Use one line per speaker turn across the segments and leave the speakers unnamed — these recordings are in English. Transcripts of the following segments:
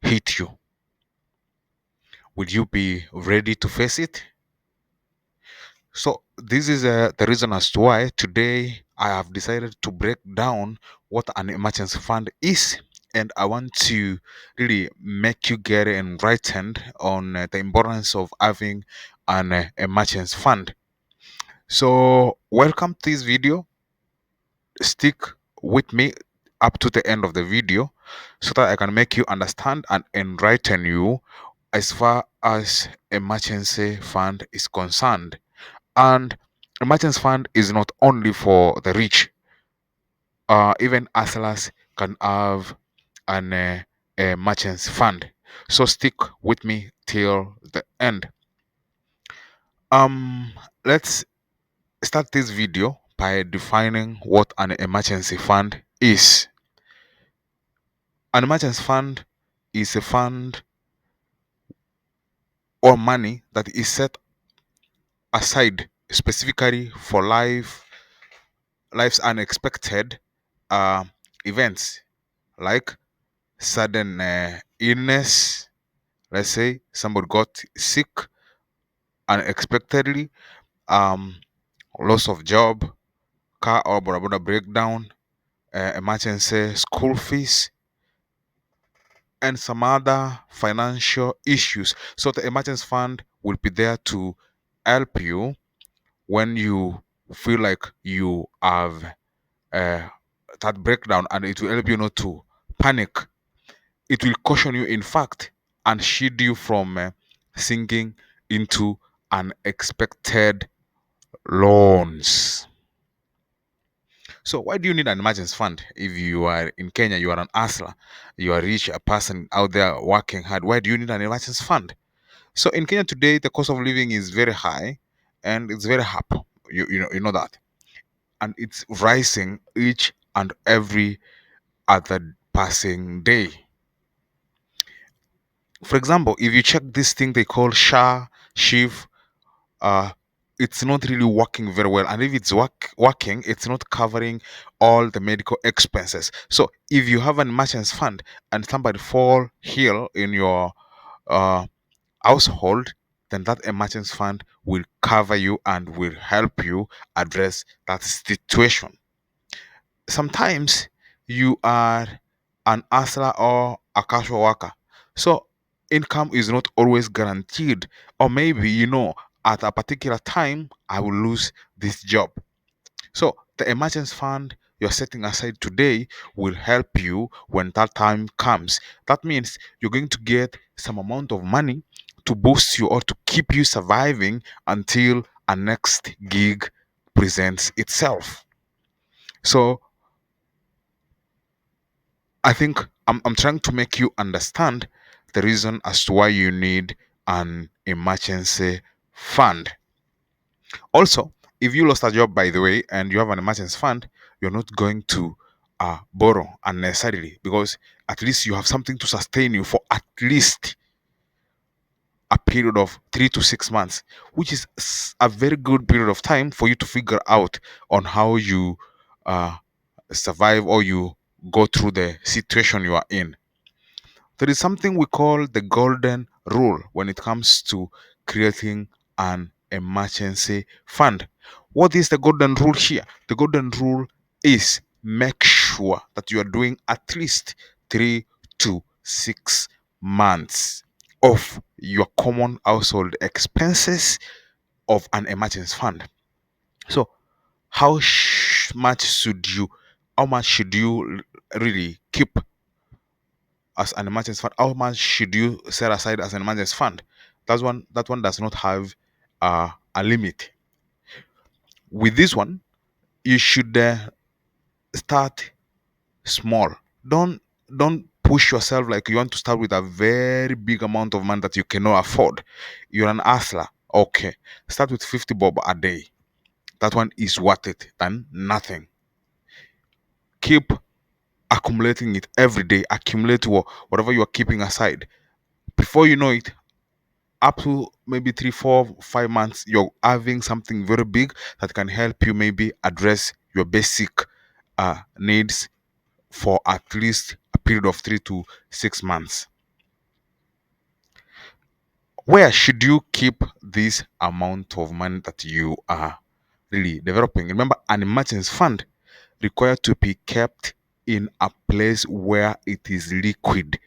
hit you, will you be ready to face it? So this is the reason as to why today I have decided to break down what an emergency fund is, and I want to really make you get enlightened on the importance of having an emergency fund. So welcome to this video. Stick with me up to the end of the video so that I can make you understand and enlighten you as far as emergency fund is concerned. And emergency fund is not only for the rich. Even hustlers can have an emergency fund. So stick with me till the end. Um, let's start this video by defining what an emergency fund is. An emergency fund is a fund or money that is set aside specifically for life's unexpected uh, events like sudden illness. Let's say somebody got sick unexpectedly, um, loss of job, car or boda breakdown, emergency school fees, and some other financial issues. So the emergency fund will be there to help you when you feel like you have uh, that breakdown, and it will help you not to panic. It will caution you, in fact, and shield you from sinking into unexpected loans. So, why do you need an emergency fund? If you are in Kenya, you are an hustler, you are rich, a person out there working hard. Why do you need an emergency fund? So, in Kenya today, the cost of living is very high, and it's very up. You know that, and it's rising each and every other passing day. For example, if you check this thing they call SHA, SHIV, uh, it's not really working very well. And if it's working, it's not covering all the medical expenses. So if you have an emergency fund and somebody fall ill in your uh, household, then that emergency fund will cover you and will help you address that situation. Sometimes you are an hustler or a casual worker, so income is not always guaranteed, or maybe at a particular time I will lose this job. So the emergency fund you're setting aside today will help you when that time comes. That means you're going to get some amount of money to boost you or to keep you surviving until a next gig presents itself. So I think I'm trying to make you understand the reason as to why you need an emergency fund. Also, if you lost a job, by the way, and you have an emergency fund, you're not going to borrow unnecessarily, because at least you have something to sustain you for at least a period of 3 to 6 months, which is a very good period of time for you to figure out on how you uh, survive or you go through the situation you are in. There is something we call the golden rule when it comes to creating an emergency fund. What is the golden rule here? The golden rule is make sure that you are doing at least 3 to 6 months of your common household expenses of an emergency fund. So, much should you, how much should you really keep as an emergency fund? How much should you set aside as an emergency fund? That one does not have a limit. With this one, you should start small. Don't push yourself like you want to start with a very big amount of money that you cannot afford. You're an hustler. Okay, start with 50 bob a day. That one is worth it than nothing. Keep accumulating it every day. Accumulate whatever you are keeping aside. Before you know it, up to maybe 3, 4, 5 months, you're having something very big that can help you maybe address your basic needs for at least a period of 3 to 6 months. Where should you keep this amount of money that you are really developing? Remember, an emergency fund required to be kept in a place where it is liquid.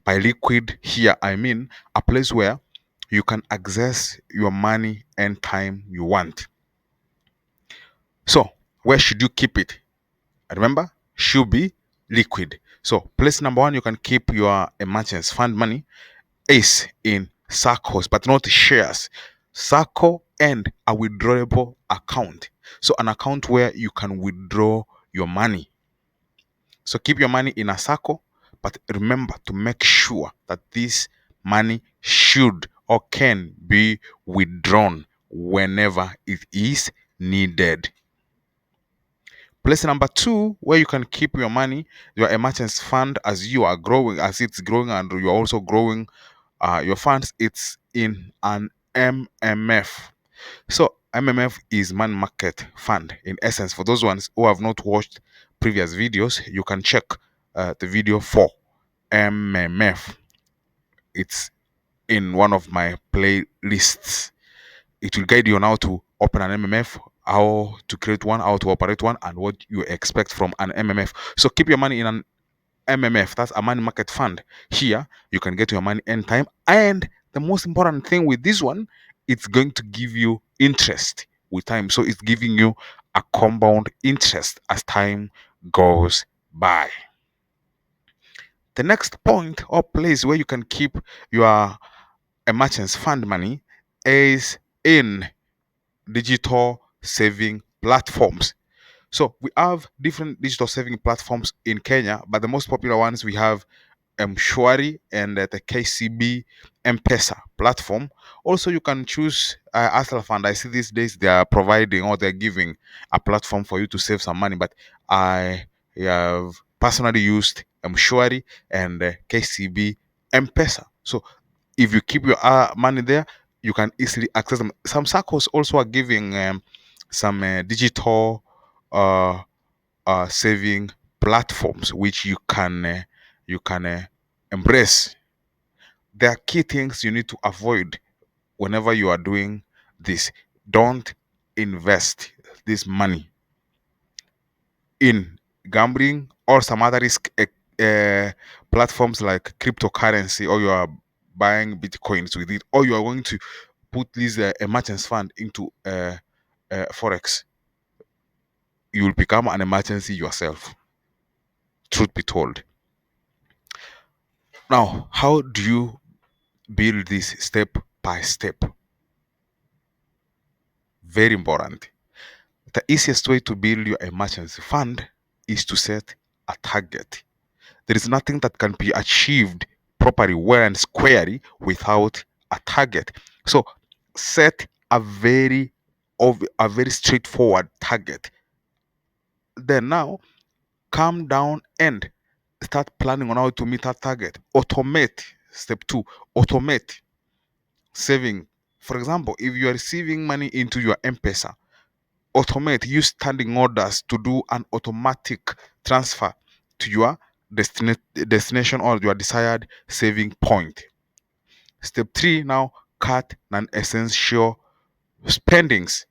By liquid here, I mean a place where you can access your money anytime you want. So, where should you keep it? Remember, should be liquid. So, place number one, you can keep your emergency fund money is in SACCOs, but not shares. SACCO and a withdrawable account. So, an account where you can withdraw your money. So, keep your money in a SACCO, but remember to make sure that this money should or can be withdrawn whenever it is needed. Place number two, where you can keep your money, your emergency fund, as you are growing, as it's growing, and you're also growing your funds, it's in an MMF. So, MMF is money market fund. In essence, for those ones who have not watched previous videos, you can check the video for MMF. It's in one of my playlists. It will guide you on how to open an MMF, how to create one, how to operate one, and what you expect from an MMF. So keep your money in an MMF. That's a money market fund. Here, you can get your money anytime. And the most important thing with this one, it's going to give you interest with time. So it's giving you a compound interest as time goes by. The next point or place where you can keep your emergency fund money is in digital saving platforms. So we have different digital saving platforms in Kenya, but the most popular ones we have M-Shwari and the KCB M-Pesa platform. Also, you can choose Asla Fund. I see these days they are providing or they're giving a platform for you to save some money, but I have personally used M-Shwari and KCB M-Pesa. So if you keep your money there, you can easily access them. Some SACCOs also are giving some digital uh, saving platforms which you can embrace. There are key things you need to avoid whenever you are doing this. Don't invest this money in gambling or some other risk platforms like cryptocurrency, or you are buying bitcoins with it, or you are going to put this emergency fund into forex. You will become an emergency yourself, truth be told. Now, how do you build this step by step? Very important. The easiest way to build your emergency fund is to set a target. There is nothing that can be achieved properly, well and squarely, without a target. So set a very straightforward target. Then now calm down and start planning on how to meet that target. Automate. Step two, automate saving. For example, if you are receiving money into your M-Pesa, automate, use standing orders to do an automatic transfer to your destination or your desired saving point. Step three, now cut non-essential spendings.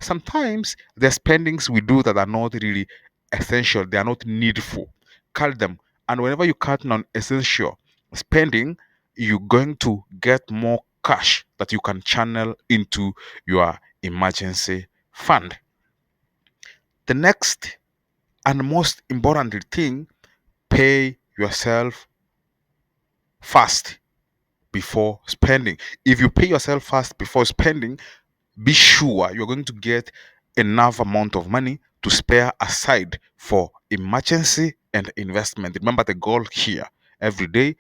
Sometimes the spendings we do that are not really essential, they are not needful. Cut them. And whenever you cut non-essential spending, you're going to get more cash that you can channel into your emergency fund. The next and most important thing, pay yourself first before spending. If you pay yourself first before spending, be sure you're going to get enough amount of money to spare aside for emergency and investment. Remember, the goal here every day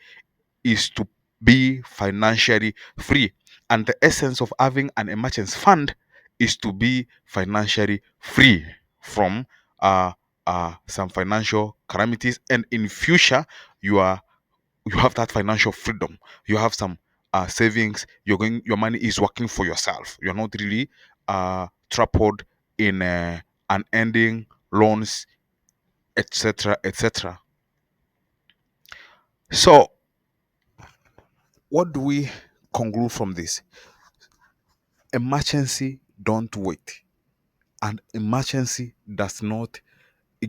is to be financially free. And the essence of having an emergency fund is to be financially free from some financial calamities. And in future, you are you have that financial freedom. You have some savings. Your money is working for yourself. You're not really trapped in unending loans, etc., etc. So, what do we conclude from this: emergency don't wait, and emergency does not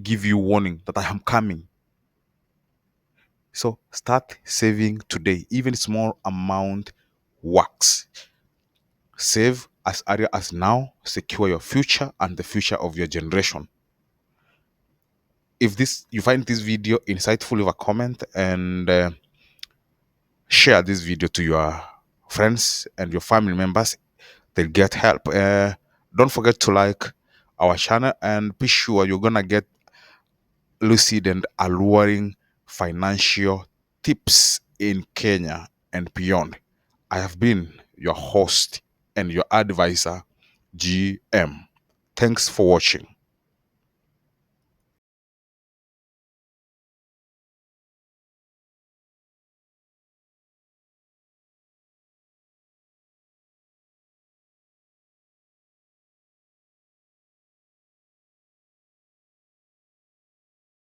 give you warning that I am coming. So start saving today. Even small amount works. Save as early as now. Secure your future and the future of your generation. If this you find this video insightful, leave a comment and share this video to your friends and your family members. They'll get help. Don't forget to like our channel and be sure you're gonna get lucid and alluring financial tips in Kenya and beyond. I have been your host and your advisor, GM. Thanks for watching.